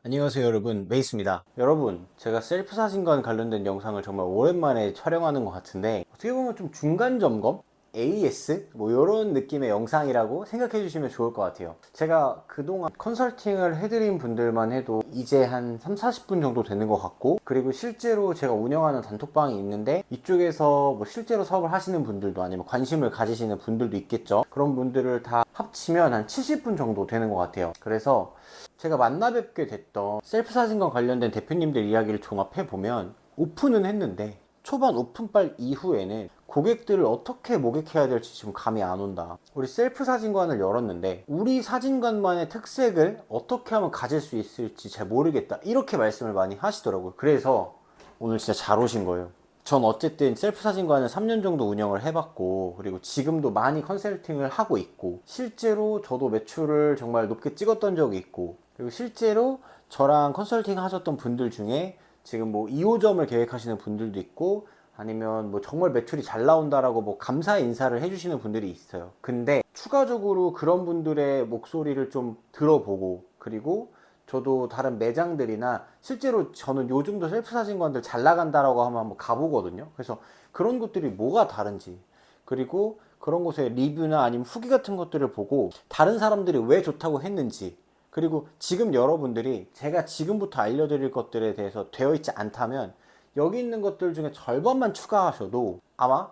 안녕하세요 여러분, 메이스입니다. 여러분, 제가 셀프 사진관 관련된 영상을 정말 오랜만에 촬영하는 것 같은데 어떻게 보면 좀 중간 점검? AS? 뭐 이런 느낌의 영상이라고 생각해 주시면 좋을 것 같아요. 제가 그동안 컨설팅을 해드린 분들만 해도 이제 한 3, 40분 정도 되는 것 같고, 그리고 실제로 제가 운영하는 단톡방이 있는데 이쪽에서 뭐 실제로 사업을 하시는 분들도 아니면 관심을 가지시는 분들도 있겠죠. 그런 분들을 다 합치면 한 70분 정도 되는 것 같아요. 그래서 제가 만나 뵙게 됐던 셀프 사진과 관련된 대표님들 이야기를 종합해 보면 오픈은 했는데 초반 오픈빨 이후에는 고객들을 어떻게 모객해야 될지 지금 감이 안 온다. 우리 셀프 사진관을 열었는데 우리 사진관만의 특색을 어떻게 하면 가질 수 있을지 잘 모르겠다, 이렇게 말씀을 많이 하시더라고요. 그래서 오늘 진짜 잘 오신 거예요. 전 어쨌든 셀프 사진관을 3년 정도 운영을 해봤고, 그리고 지금도 많이 컨설팅을 하고 있고, 실제로 저도 매출을 정말 높게 찍었던 적이 있고, 그리고 실제로 저랑 컨설팅 하셨던 분들 중에 지금 뭐 2호점을 계획하시는 분들도 있고, 아니면 뭐 정말 매출이 잘 나온다라고 뭐 감사 인사를 해주시는 분들이 있어요. 근데 추가적으로 그런 분들의 목소리를 좀 들어보고, 그리고 저도 다른 매장들이나 실제로 저는 요즘도 셀프 사진관들 잘 나간다라고 하면 한번 가보거든요. 그래서 그런 것들이 뭐가 다른지, 그리고 그런 곳의 리뷰나 아니면 후기 같은 것들을 보고 다른 사람들이 왜 좋다고 했는지, 그리고 지금 여러분들이 제가 지금부터 알려드릴 것들에 대해서 되어 있지 않다면 여기 있는 것들 중에 절반만 추가하셔도 아마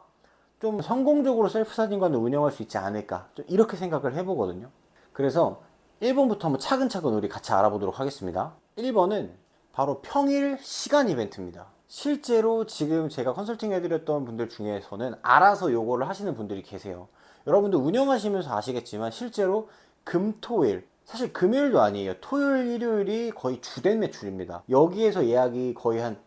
좀 성공적으로 셀프 사진관을 운영할 수 있지 않을까, 좀 이렇게 생각을 해보거든요. 그래서 1번부터 한번 차근차근 우리 같이 알아보도록 하겠습니다. 1번은 바로 평일 시간 이벤트입니다. 실제로 지금 제가 컨설팅 해드렸던 분들 중에서는 알아서 요거를 하시는 분들이 계세요. 여러분들 운영하시면서 아시겠지만 실제로 금토일, 사실 금요일도 아니에요. 토요일 일요일이 거의 주된 매출입니다. 여기에서 예약이 거의 한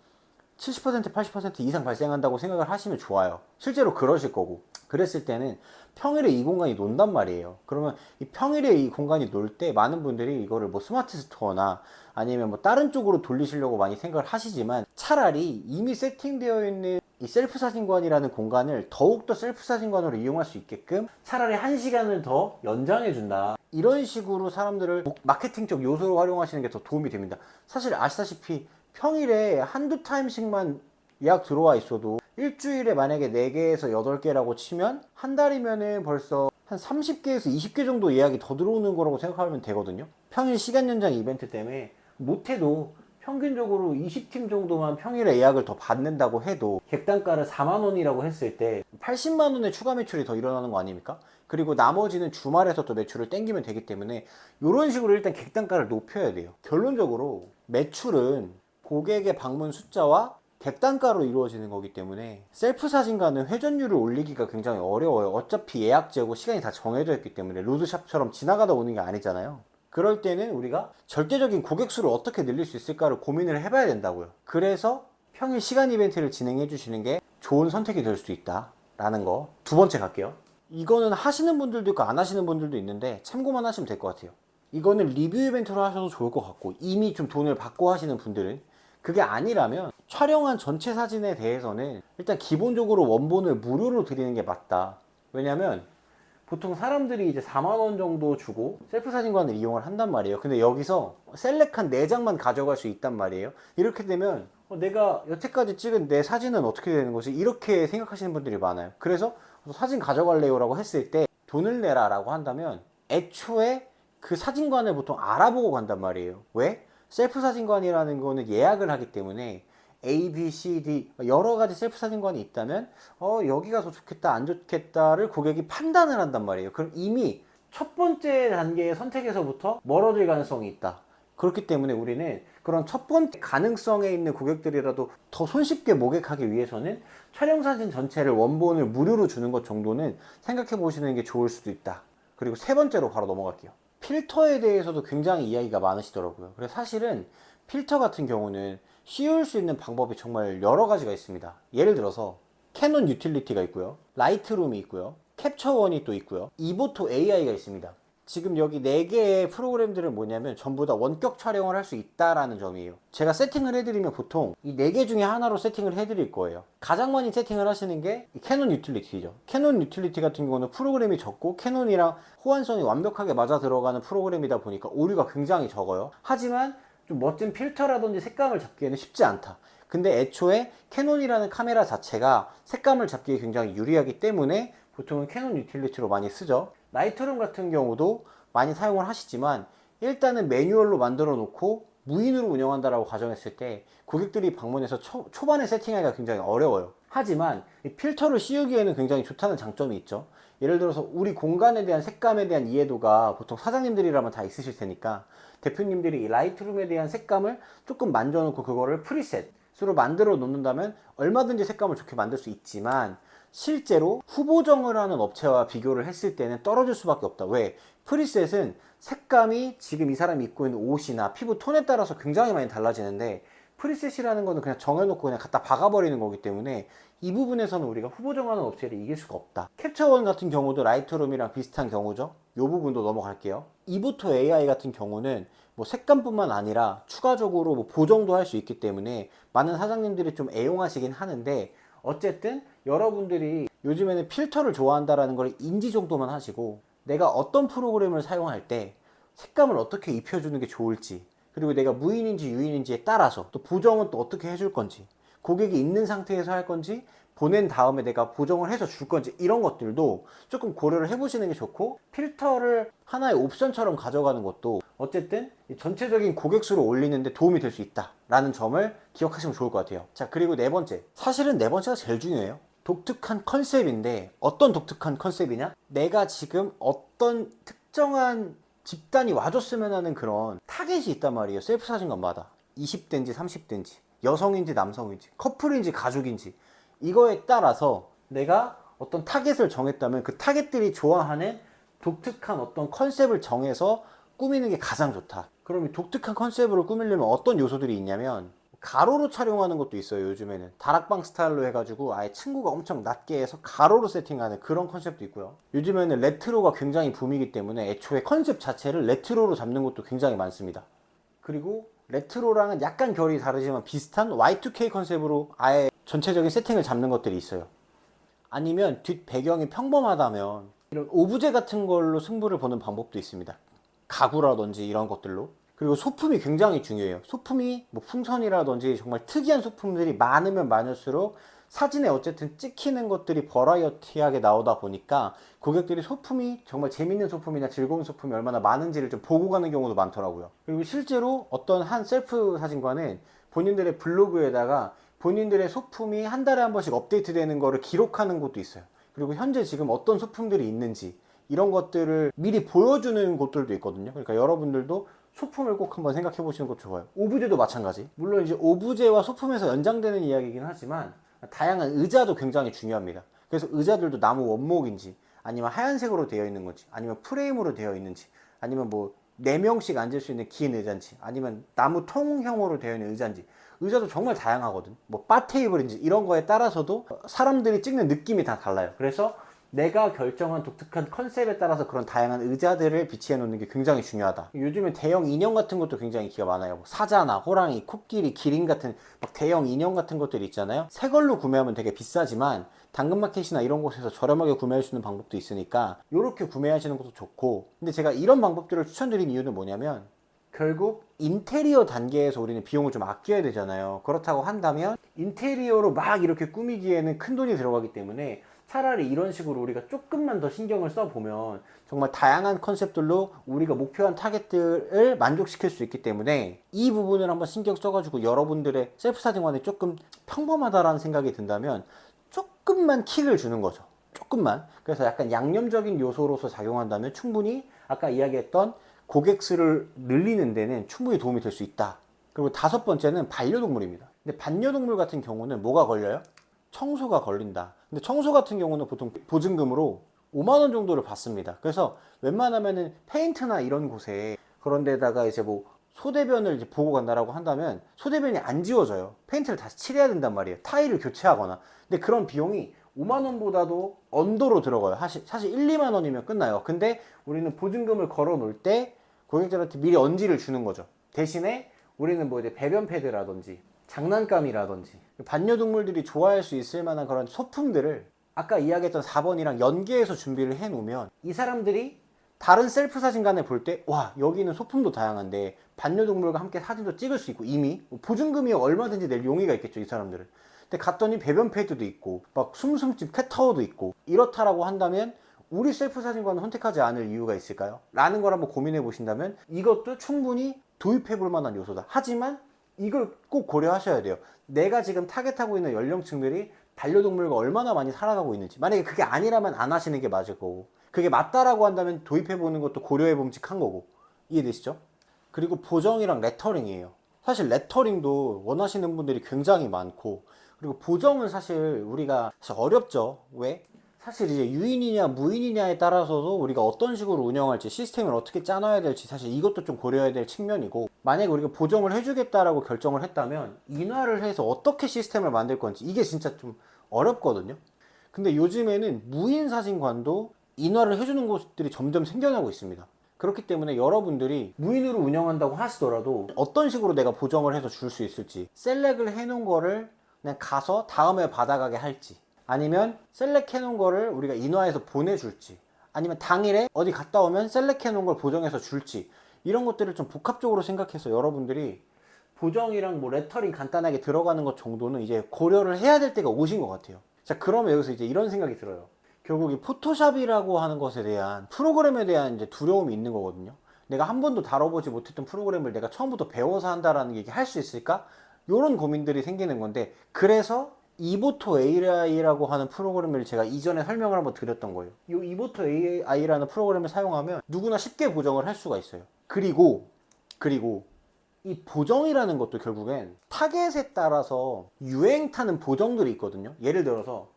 70% 80% 이상 발생한다고 생각을 하시면 좋아요. 실제로 그러실 거고, 그랬을 때는 평일에 이 공간이 논단 말이에요. 그러면 이 평일에 이 공간이 놀 때 많은 분들이 이거를 뭐 스마트 스토어나 아니면 뭐 다른 쪽으로 돌리시려고 많이 생각을 하시지만, 차라리 이미 세팅되어 있는 이 셀프 사진관이라는 공간을 더욱더 셀프 사진관으로 이용할 수 있게끔 차라리 1시간을 더 연장해 준다, 이런 식으로 사람들을 마케팅적 요소로 활용하시는 게 더 도움이 됩니다. 사실 아시다시피 평일에 한두 타임씩만 예약 들어와 있어도 일주일에 만약에 4개에서 8개라고 치면 한 달이면은 벌써 한 30개에서 20개 정도 예약이 더 들어오는 거라고 생각하면 되거든요. 평일 시간 연장 이벤트 때문에 못해도 평균적으로 20팀 정도만 평일에 예약을 더 받는다고 해도 객단가를 4만원이라고 했을 때 80만원의 추가 매출이 더 일어나는 거 아닙니까? 그리고 나머지는 주말에서 또 매출을 땡기면 되기 때문에 이런 식으로 일단 객단가를 높여야 돼요. 결론적으로 매출은 고객의 방문 숫자와 객단가로 이루어지는 거기 때문에 셀프 사진관은 회전율을 올리기가 굉장히 어려워요. 어차피 예약제고 시간이 다 정해져 있기 때문에 로드샵처럼 지나가다 오는 게 아니잖아요. 그럴 때는 우리가 절대적인 고객 수를 어떻게 늘릴 수 있을까를 고민을 해봐야 된다고요. 그래서 평일 시간 이벤트를 진행해 주시는 게 좋은 선택이 될 수 있다 라는 거. 두 번째 갈게요. 이거는 하시는 분들도 있고 안 하시는 분들도 있는데 참고만 하시면 될 것 같아요. 이거는 리뷰 이벤트로 하셔도 좋을 것 같고, 이미 좀 돈을 받고 하시는 분들은, 그게 아니라면 촬영한 전체 사진에 대해서는 일단 기본적으로 원본을 무료로 드리는 게 맞다. 왜냐면 보통 사람들이 이제 4만원 정도 주고 셀프 사진관을 이용을 한단 말이에요. 근데 여기서 셀렉한 4장만 가져갈 수 있단 말이에요. 이렇게 되면 내가 여태까지 찍은 내 사진은 어떻게 되는 거지? 이렇게 생각하시는 분들이 많아요. 그래서 사진 가져갈래요 라고 했을 때 돈을 내라 라고 한다면 애초에 그 사진관을 보통 알아보고 간단 말이에요. 왜? 셀프 사진관이라는 거는 예약을 하기 때문에 A, B, C, D 여러 가지 셀프 사진관이 있다면 여기가 더 좋겠다 안 좋겠다를 고객이 판단을 한단 말이에요. 그럼 이미 첫 번째 단계의 선택에서부터 멀어질 가능성이 있다. 그렇기 때문에 우리는 그런 첫 번째 가능성에 있는 고객들이라도 더 손쉽게 모객하기 위해서는 촬영 사진 전체를 원본을 무료로 주는 것 정도는 생각해 보시는 게 좋을 수도 있다. 그리고 세 번째로 바로 넘어갈게요. 필터에 대해서도 굉장히 이야기가 많으시더라고요. 그래서 사실은 필터 같은 경우는 씌울 수 있는 방법이 정말 여러 가지가 있습니다. 예를 들어서 캐논 유틸리티가 있고요, 라이트룸이 있고요, 캡처원이 또 있고요, 이보토 AI가 있습니다. 지금 여기 4개의 프로그램들은 뭐냐면 전부 다 원격 촬영을 할 수 있다라는 점이에요. 제가 세팅을 해드리면 보통 이 4개 중에 하나로 세팅을 해드릴 거예요. 가장 많이 세팅을 하시는 게 캐논 유틸리티죠. 캐논 유틸리티 같은 경우는 프로그램이 적고 캐논이랑 호환성이 완벽하게 맞아 들어가는 프로그램이다 보니까 오류가 굉장히 적어요. 하지만 좀 멋진 필터라든지 색감을 잡기에는 쉽지 않다. 근데 애초에 캐논이라는 카메라 자체가 색감을 잡기에 굉장히 유리하기 때문에 보통은 캐논 유틸리티로 많이 쓰죠. 라이트룸 같은 경우도 많이 사용을 하시지만 일단은 매뉴얼로 만들어 놓고 무인으로 운영한다라고 가정했을 때 고객들이 방문해서 초반에 세팅하기가 굉장히 어려워요. 하지만 이 필터를 씌우기에는 굉장히 좋다는 장점이 있죠. 예를 들어서 우리 공간에 대한 색감에 대한 이해도가 보통 사장님들이라면 다 있으실 테니까 대표님들이 이 라이트룸에 대한 색감을 조금 만져놓고 그거를 프리셋으로 만들어 놓는다면 얼마든지 색감을 좋게 만들 수 있지만 실제로 후보정을 하는 업체와 비교를 했을 때는 떨어질 수밖에 없다. 왜? 프리셋은 색감이 지금 이 사람이 입고 있는 옷이나 피부 톤에 따라서 굉장히 많이 달라지는데 프리셋이라는 거는 그냥 정해놓고 그냥 갖다 박아버리는 거기 때문에 이 부분에서는 우리가 후보정하는 업체를 이길 수가 없다. 캡처원 같은 경우도 라이트룸이랑 비슷한 경우죠. 이 부분도 넘어갈게요. 이부토 AI 같은 경우는 뭐 색감뿐만 아니라 추가적으로 뭐 보정도 할 수 있기 때문에 많은 사장님들이 좀 애용하시긴 하는데 어쨌든 여러분들이 요즘에는 필터를 좋아한다라는 걸 인지 정도만 하시고 내가 어떤 프로그램을 사용할 때 색감을 어떻게 입혀주는 게 좋을지 그리고 내가 무인인지 유인인지에 따라서 또 보정은 또 어떻게 해줄 건지 고객이 있는 상태에서 할 건지 보낸 다음에 내가 보정을 해서 줄 건지 이런 것들도 조금 고려를 해보시는 게 좋고 필터를 하나의 옵션처럼 가져가는 것도 어쨌든 전체적인 고객 수를 올리는데 도움이 될 수 있다 라는 점을 기억하시면 좋을 것 같아요. 자, 그리고 네 번째, 사실은 네 번째가 제일 중요해요. 독특한 컨셉인데 어떤 독특한 컨셉이냐? 내가 지금 어떤 특정한 집단이 와줬으면 하는 그런 타겟이 있단 말이에요. 셀프 사진관마다 20대인지 30대인지 여성인지 남성인지 커플인지 가족인지 이거에 따라서 내가 어떤 타겟을 정했다면 그 타겟들이 좋아하는 독특한 어떤 컨셉을 정해서 꾸미는 게 가장 좋다. 그럼 이 독특한 컨셉으로 꾸미려면 어떤 요소들이 있냐면 가로로 촬영하는 것도 있어요. 요즘에는 다락방 스타일로 해가지고 아예 층고가 엄청 낮게 해서 가로로 세팅하는 그런 컨셉도 있고요. 요즘에는 레트로가 굉장히 붐이기 때문에 애초에 컨셉 자체를 레트로로 잡는 것도 굉장히 많습니다. 그리고 레트로랑은 약간 결이 다르지만 비슷한 Y2K 컨셉으로 아예 전체적인 세팅을 잡는 것들이 있어요. 아니면 뒷 배경이 평범하다면 이런 오브제 같은 걸로 승부를 보는 방법도 있습니다. 가구라든지 이런 것들로. 그리고 소품이 굉장히 중요해요. 소품이 뭐 풍선이라든지 정말 특이한 소품들이 많으면 많을수록 사진에 어쨌든 찍히는 것들이 버라이어티하게 나오다 보니까 고객들이 소품이 정말 재밌는 소품이나 즐거운 소품이 얼마나 많은지를 좀 보고 가는 경우도 많더라고요. 그리고 실제로 어떤 한 셀프 사진관은 본인들의 블로그에다가 본인들의 소품이 한 달에 한 번씩 업데이트 되는 거를 기록하는 곳도 있어요. 그리고 현재 지금 어떤 소품들이 있는지 이런 것들을 미리 보여주는 곳들도 있거든요. 그러니까 여러분들도 소품을 꼭 한번 생각해 보시는 것도 좋아요. 오브제도 마찬가지. 물론 이제 오브제와 소품에서 연장되는 이야기이긴 하지만 다양한 의자도 굉장히 중요합니다. 그래서 의자들도 나무 원목인지 아니면 하얀색으로 되어 있는 건지 아니면 프레임으로 되어 있는지 아니면 뭐 4명씩 앉을 수 있는 긴 의자인지 아니면 나무 통형으로 되어 있는 의자인지 의자도 정말 다양하거든. 뭐 바 테이블인지 이런 거에 따라서도 사람들이 찍는 느낌이 다 달라요. 그래서 내가 결정한 독특한 컨셉에 따라서 그런 다양한 의자들을 비치해 놓는 게 굉장히 중요하다. 요즘에 대형 인형 같은 것도 굉장히 기가 많아요. 뭐 사자나 호랑이, 코끼리, 기린 같은 막 대형 인형 같은 것들 있잖아요. 새 걸로 구매하면 되게 비싸지만 당근마켓이나 이런 곳에서 저렴하게 구매할 수 있는 방법도 있으니까 이렇게 구매하시는 것도 좋고, 근데 제가 이런 방법들을 추천드린 이유는 뭐냐면 결국 인테리어 단계에서 우리는 비용을 좀 아껴야 되잖아요. 그렇다고 한다면 인테리어로 막 이렇게 꾸미기에는 큰 돈이 들어가기 때문에 차라리 이런 식으로 우리가 조금만 더 신경을 써보면 정말 다양한 컨셉들로 우리가 목표한 타겟들을 만족시킬 수 있기 때문에 이 부분을 한번 신경 써가지고 여러분들의 셀프 사진관이 조금 평범하다라는 생각이 든다면 조금만 킥을 주는 거죠. 조금만. 그래서 약간 양념적인 요소로서 작용한다면 충분히 아까 이야기했던 고객 수를 늘리는 데는 충분히 도움이 될 수 있다. 그리고 다섯 번째는 반려동물입니다. 근데 반려동물 같은 경우는 뭐가 걸려요? 청소가 걸린다. 근데 청소 같은 경우는 보통 보증금으로 5만 원 정도를 받습니다. 그래서 웬만하면은 페인트나 이런 곳에 그런 데다가 이제 뭐 소대변을 이제 보고 간다라고 한다면 소대변이 안 지워져요. 페인트를 다시 칠해야 된단 말이에요. 타일을 교체하거나. 근데 그런 비용이 5만 원보다도 언더로 들어가요. 사실 1, 2만 원이면 끝나요. 근데 우리는 보증금을 걸어 놓을 때 고객들한테 미리 언지를 주는 거죠. 대신에 우리는 뭐 이제 배변 패드라든지 장난감이라든지 반려동물들이 좋아할 수 있을 만한 그런 소품들을 아까 이야기했던 4번이랑 연계해서 준비를 해 놓으면 이 사람들이 다른 셀프 사진관을 볼 때 와 여기는 소품도 다양한데 반려동물과 함께 사진도 찍을 수 있고 이미 보증금이 얼마든지 낼 용의가 있겠죠 이 사람들은. 근데 갔더니 배변 패드도 있고 막 숨숨집 캣타워도 있고 이렇다라고 한다면 우리 셀프 사진관을 선택하지 않을 이유가 있을까요? 라는 걸 한번 고민해 보신다면 이것도 충분히 도입해 볼 만한 요소다. 하지만 이걸 꼭 고려하셔야 돼요. 내가 지금 타겟하고 있는 연령층들이 반려동물과 얼마나 많이 살아가고 있는지. 만약에 그게 아니라면 안 하시는 게 맞을 거고, 그게 맞다라고 한다면 도입해 보는 것도 고려해 봄직한 거고. 이해되시죠? 그리고 보정이랑 레터링이에요. 사실 레터링도 원하시는 분들이 굉장히 많고, 그리고 보정은 사실 우리가 사실 어렵죠. 왜? 사실 이제 유인이냐 무인이냐에 따라서도 우리가 어떤 식으로 운영할지, 시스템을 어떻게 짜놔야 될지 사실 이것도 좀 고려해야 될 측면이고, 만약에 우리가 보정을 해주겠다라고 결정을 했다면 인화를 해서 어떻게 시스템을 만들 건지 이게 진짜 좀 어렵거든요. 근데 요즘에는 무인 사진관도 인화를 해주는 곳들이 점점 생겨나고 있습니다. 그렇기 때문에 여러분들이 무인으로 운영한다고 하시더라도 어떤 식으로 내가 보정을 해서 줄 수 있을지, 셀렉을 해놓은 거를 그냥 가서 다음에 받아가게 할지, 아니면 셀렉 해놓은 거를 우리가 인화해서 보내줄지, 아니면 당일에 어디 갔다 오면 셀렉 해놓은 걸 보정해서 줄지, 이런 것들을 좀 복합적으로 생각해서 여러분들이 보정이랑 뭐 레터링 간단하게 들어가는 것 정도는 이제 고려를 해야 될 때가 오신 것 같아요. 자, 그러면 여기서 이제 이런 생각이 들어요. 결국 이 포토샵이라고 하는 것에 대한 프로그램에 대한 이제 두려움이 있는 거거든요. 내가 한 번도 다뤄보지 못했던 프로그램을 내가 처음부터 배워서 한다라는 게 할 수 있을까? 이런 고민들이 생기는 건데, 그래서 이보토 AI라고 하는 프로그램을 제가 이전에 설명을 한번 드렸던 거예요. 이 이보토 AI라는 프로그램을 사용하면 누구나 쉽게 보정을 할 수가 있어요. 그리고 이 보정이라는 것도 결국엔 타겟에 따라서 유행 타는 보정들이 있거든요. 예를 들어서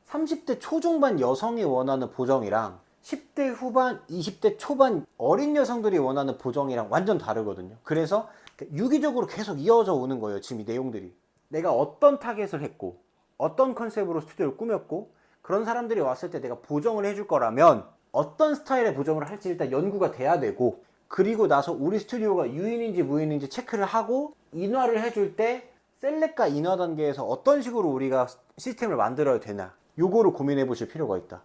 30대 초중반 여성이 원하는 보정이랑 10대 후반, 20대 초반 어린 여성들이 원하는 보정이랑 완전 다르거든요. 그래서 유기적으로 계속 이어져 오는 거예요. 지금 이 내용들이. 내가 어떤 타겟을 했고 어떤 컨셉으로 스튜디오를 꾸몄고 그런 사람들이 왔을 때 내가 보정을 해줄 거라면 어떤 스타일의 보정을 할지 일단 연구가 돼야 되고, 그리고 나서 우리 스튜디오가 유인인지 무인인지 체크를 하고 인화를 해줄 때 셀렉과 인화 단계에서 어떤 식으로 우리가 시스템을 만들어야 되나, 요거를 고민해 보실 필요가 있다.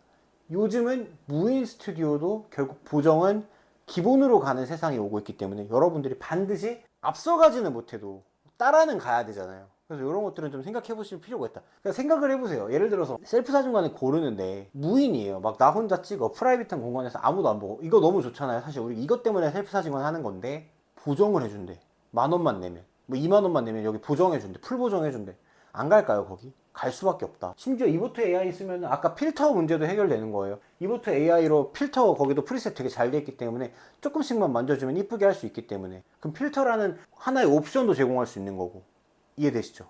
요즘은 무인 스튜디오도 결국 보정은 기본으로 가는 세상이 오고 있기 때문에 여러분들이 반드시 앞서가지는 못해도 따라는 가야 되잖아요. 그래서 이런 것들은 좀 생각해 보실 필요가 있다. 그러니까 생각을 해보세요. 예를 들어서 셀프 사진관을 고르는데 무인이에요. 막 나 혼자 찍어 프라이빗한 공간에서 아무도 안 보고, 이거 너무 좋잖아요. 사실 우리 이것 때문에 셀프 사진관 하는 건데 보정을 해준대. 10,000원만 내면, 뭐 20,000원만 내면 여기 보정해준대. 풀 보정해준대. 안 갈까요 거기? 갈 수밖에 없다. 심지어 이보트 AI 쓰면 아까 필터 문제도 해결되는 거예요. 이보트 AI로 필터 거기도 프리셋 되게 잘 돼 있기 때문에 조금씩만 만져주면 이쁘게 할 수 있기 때문에, 그럼 필터라는 하나의 옵션도 제공할 수 있는 거고. 이해되시죠?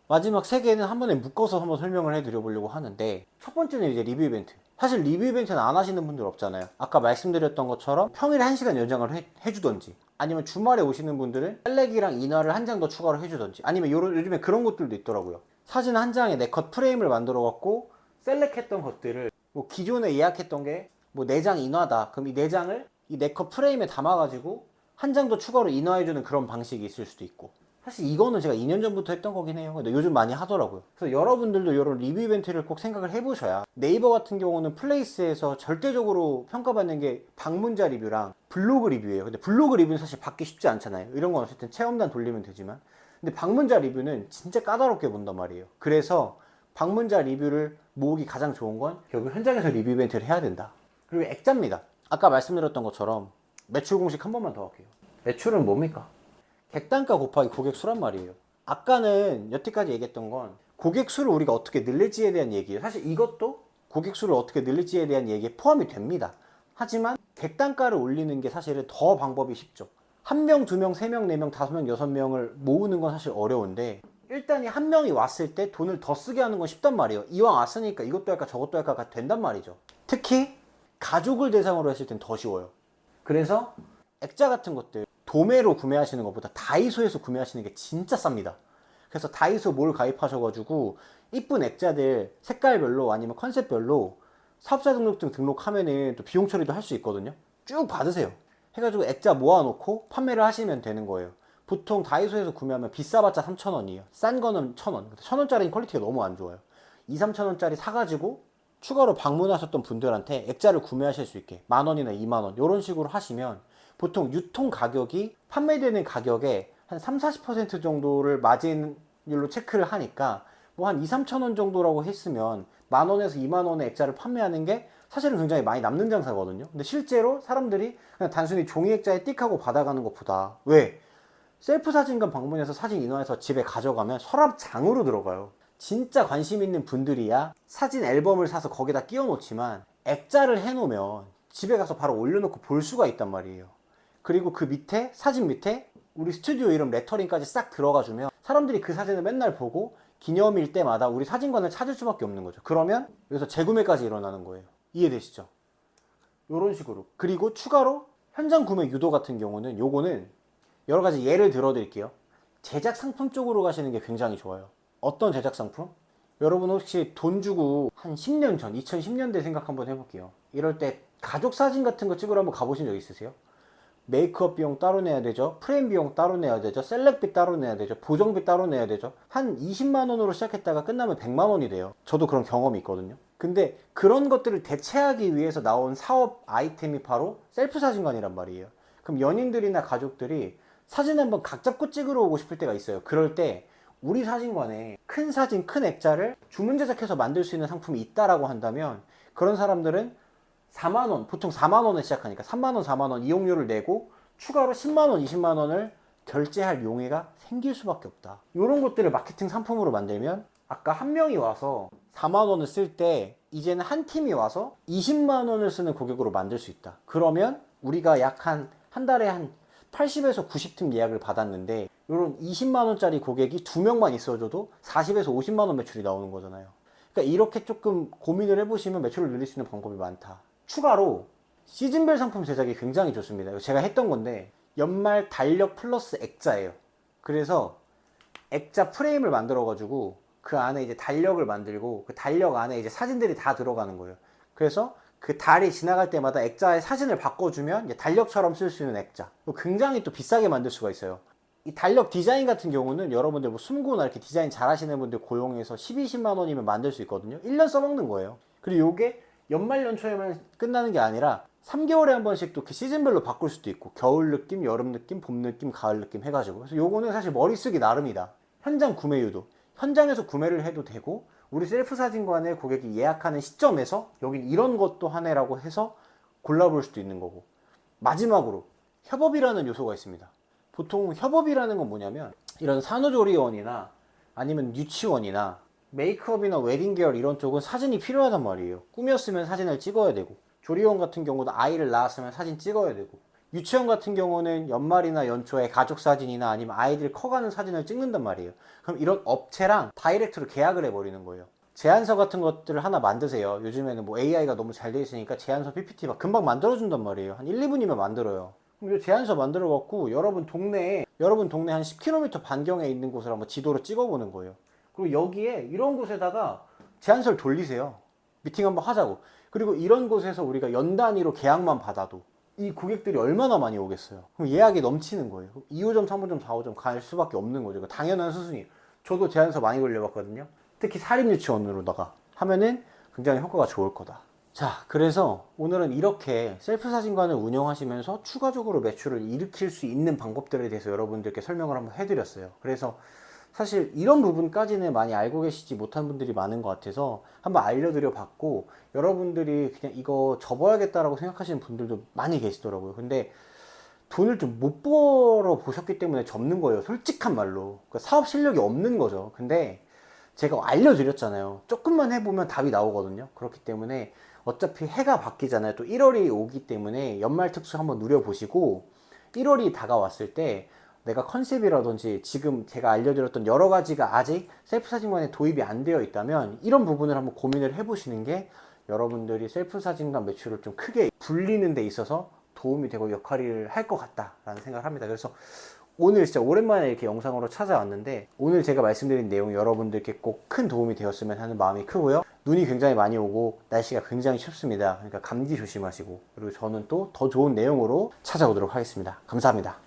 마지막 세 개는 한 번에 묶어서 한번 설명을 해드려보려고 하는데, 첫 번째는 이제 리뷰 이벤트. 사실 리뷰 이벤트는 안 하시는 분들 없잖아요. 아까 말씀드렸던 것처럼 평일에 1시간 연장을 해주던지, 아니면 주말에 오시는 분들은 셀렉이랑 인화를 한 장 더 추가로 해주던지, 아니면 요즘에 그런 것들도 있더라고요. 사진 한 장에 4컷 프레임을 만들어 갖고 셀렉했던 것들을 뭐 기존에 예약했던 게 뭐 4장 인화다, 그럼 이 4장을 이 4컷 프레임에 담아 가지고 한 장 더 추가로 인화해주는 그런 방식이 있을 수도 있고, 사실 이거는 제가 2년 전부터 했던 거긴 해요. 근데 요즘 많이 하더라고요. 그래서 여러분들도 이런 리뷰 이벤트를 꼭 생각을 해보셔야. 네이버 같은 경우는 플레이스에서 절대적으로 평가받는 게 방문자 리뷰랑 블로그 리뷰예요. 근데 블로그 리뷰는 사실 받기 쉽지 않잖아요. 이런 건 어쨌든 체험단 돌리면 되지만, 근데 방문자 리뷰는 진짜 까다롭게 본단 말이에요. 그래서 방문자 리뷰를 모으기 가장 좋은 건 결국 현장에서 리뷰 이벤트를 해야 된다. 그리고 액자입니다. 아까 말씀드렸던 것처럼 매출 공식 한 번만 더 할게요. 매출은 뭡니까? 객단가 곱하기 고객 수란 말이에요. 아까는 여태까지 얘기했던 건 고객 수를 우리가 어떻게 늘릴지에 대한 얘기예요. 사실 이것도 고객 수를 어떻게 늘릴지에 대한 얘기에 포함이 됩니다. 하지만 객단가를 올리는 게 사실은 더 방법이 쉽죠. 1명, 2명, 3명, 4명, 5명, 6명을 모으는 건 사실 어려운데, 일단 이 한 명이 왔을 때 돈을 더 쓰게 하는 건 쉽단 말이에요. 이왕 왔으니까 이것도 할까 저것도 할까가 된단 말이죠. 특히 가족을 대상으로 했을 땐 더 쉬워요. 그래서 액자 같은 것들 도매로 구매하시는 것보다 다이소에서 구매하시는 게 진짜 쌉니다. 그래서 다이소 몰 가입하셔가지고 이쁜 액자들 색깔별로 아니면 컨셉별로 사업자 등록증 등록하면은 또 비용 처리도 할 수 있거든요. 쭉 받으세요. 해가지고 액자 모아놓고 판매를 하시면 되는 거예요. 보통 다이소에서 구매하면 비싸봤자 3,000원이에요. 싼 거는 1,000원. 1,000원짜리는 퀄리티가 너무 안 좋아요. 2, 3,000원짜리 사가지고 추가로 방문하셨던 분들한테 액자를 구매하실 수 있게 10,000원이나 20,000원 이런 식으로 하시면 보통 유통 가격이 판매되는 가격에 한 30-40% 정도를 마진율로 체크를 하니까 뭐 한 2-3,000원 정도라고 했으면 10,000원에서 20,000원의 액자를 판매하는 게 사실은 굉장히 많이 남는 장사거든요. 근데 실제로 사람들이 그냥 단순히 종이 액자에 띡 하고 받아가는 것보다, 왜? 셀프 사진관 방문해서 사진 인화해서 집에 가져가면 서랍장으로 들어가요. 진짜 관심 있는 분들이야 사진 앨범을 사서 거기다 끼워 놓지만 액자를 해놓으면 집에 가서 바로 올려놓고 볼 수가 있단 말이에요. 그리고 그 밑에, 사진 밑에 우리 스튜디오 이름 레터링까지 싹 들어가주면 사람들이 그 사진을 맨날 보고 기념일 때마다 우리 사진관을 찾을 수밖에 없는 거죠. 그러면 여기서 재구매까지 일어나는 거예요. 이해되시죠? 이런 식으로. 그리고 추가로 현장 구매 유도 같은 경우는, 요거는 여러 가지 예를 들어 드릴게요. 제작 상품 쪽으로 가시는 게 굉장히 좋아요. 어떤 제작 상품? 여러분 혹시 돈 주고 한 10년 전, 2010년대 생각 한번 해볼게요. 이럴 때 가족 사진 같은 거 찍으러 한번 가보신 적 있으세요? 메이크업 비용 따로 내야 되죠. 프레임 비용 따로 내야 되죠. 셀렉비 따로 내야 되죠. 보정비 따로 내야 되죠. 한 20만 원으로 시작했다가 끝나면 100만 원이 돼요. 저도 그런 경험이 있거든요. 근데 그런 것들을 대체하기 위해서 나온 사업 아이템이 바로 셀프 사진관이란 말이에요. 그럼 연인들이나 가족들이 사진 한번 각 잡고 찍으러 오고 싶을 때가 있어요. 그럴 때 우리 사진관에 큰 사진, 큰 액자를 주문 제작해서 만들 수 있는 상품이 있다라고 한다면, 그런 사람들은 4만원, 보통 4만원에 시작하니까 3만원, 4만원 이용료를 내고 추가로 10만원, 20만원을 결제할 용의가 생길 수밖에 없다. 이런 것들을 마케팅 상품으로 만들면, 아까 한 명이 와서 4만원을 쓸 때 이제는 한 팀이 와서 20만원을 쓰는 고객으로 만들 수 있다. 그러면 우리가 약 한 달에 한 80에서 90팀 예약을 받았는데, 이런 20만원짜리 고객이 2명만 있어줘도 40에서 50만원 매출이 나오는 거잖아요. 그러니까 이렇게 조금 고민을 해보시면 매출을 늘릴 수 있는 방법이 많다. 추가로 시즌별 상품 제작이 굉장히 좋습니다. 제가 했던 건데, 연말 달력 플러스 액자예요. 그래서 액자 프레임을 만들어 가지고 그 안에 이제 달력을 만들고, 그 달력 안에 이제 사진들이 다 들어가는 거예요. 그래서 그 달이 지나갈 때마다 액자의 사진을 바꿔주면 이제 달력처럼 쓸 수 있는 액자. 굉장히 또 비싸게 만들 수가 있어요. 이 달력 디자인 같은 경우는 여러분들 뭐 숨고나 이렇게 디자인 잘 하시는 분들 고용해서 10-20만 원이면 만들 수 있거든요. 1년 써먹는 거예요. 그리고 요게 연말 연초에만 끝나는 게 아니라 3개월에 한 번씩 또 그 시즌별로 바꿀 수도 있고, 겨울 느낌, 여름 느낌, 봄 느낌, 가을 느낌 해가지고. 그래서 요거는 사실 머리 쓰기 나름이다. 현장 구매 유도. 현장에서 구매를 해도 되고, 우리 셀프 사진관에 고객이 예약하는 시점에서 여긴 이런 것도 하네라고 해서 골라볼 수도 있는 거고. 마지막으로 협업이라는 요소가 있습니다. 보통 협업이라는 건 뭐냐면, 이런 산후조리원이나 아니면 유치원이나 메이크업이나 웨딩 계열 이런 쪽은 사진이 필요하단 말이에요. 꾸몄으면 사진을 찍어야 되고, 조리원 같은 경우도 아이를 낳았으면 사진 찍어야 되고, 유치원 같은 경우는 연말이나 연초에 가족 사진이나 아니면 아이들 커가는 사진을 찍는단 말이에요. 그럼 이런 업체랑 다이렉트로 계약을 해버리는 거예요. 제안서 같은 것들을 하나 만드세요. 요즘에는 뭐 AI가 너무 잘 돼 있으니까 제안서 PPT 막 금방 만들어준단 말이에요. 한 1-2분이면 만들어요. 그럼 이 제안서 만들어 갖고 여러분 동네에 한 10km 반경에 있는 곳을 한번 지도로 찍어보는 거예요. 그리고 여기에 이런 곳에다가 제안서를 돌리세요. 미팅 한번 하자고. 그리고 이런 곳에서 우리가 연 단위로 계약만 받아도 이 고객들이 얼마나 많이 오겠어요. 그럼 예약이 넘치는 거예요. 2호점, 3호점, 4호점 갈 수밖에 없는 거죠. 당연한 수순이에요. 저도 제안서 많이 돌려봤거든요. 특히 사립유치원으로다가 하면은 굉장히 효과가 좋을 거다. 자, 그래서 오늘은 이렇게 셀프 사진관을 운영하시면서 추가적으로 매출을 일으킬 수 있는 방법들에 대해서 여러분들께 설명을 한번 해드렸어요. 그래서 사실 이런 부분까지는 많이 알고 계시지 못한 분들이 많은 것 같아서 한번 알려드려 봤고, 여러분들이 그냥 이거 접어야겠다라고 생각하시는 분들도 많이 계시더라고요. 근데 돈을 좀 못 벌어 보셨기 때문에 접는 거예요. 솔직한 말로. 그러니까 사업 실력이 없는 거죠. 근데 제가 알려드렸잖아요. 조금만 해보면 답이 나오거든요. 그렇기 때문에 어차피 해가 바뀌잖아요. 또 1월이 오기 때문에 연말 특수 한번 누려보시고, 1월이 다가왔을 때 내가 컨셉이라든지 지금 제가 알려드렸던 여러 가지가 아직 셀프 사진관에 도입이 안 되어 있다면 이런 부분을 한번 고민을 해보시는 게 여러분들이 셀프 사진관 매출을 좀 크게 불리는 데 있어서 도움이 되고 역할을 할 것 같다라는 생각을 합니다. 그래서 오늘 진짜 오랜만에 이렇게 영상으로 찾아왔는데, 오늘 제가 말씀드린 내용 여러분들께 꼭 큰 도움이 되었으면 하는 마음이 크고요. 눈이 굉장히 많이 오고 날씨가 굉장히 춥습니다. 그러니까 감기 조심하시고, 그리고 저는 또 더 좋은 내용으로 찾아오도록 하겠습니다. 감사합니다.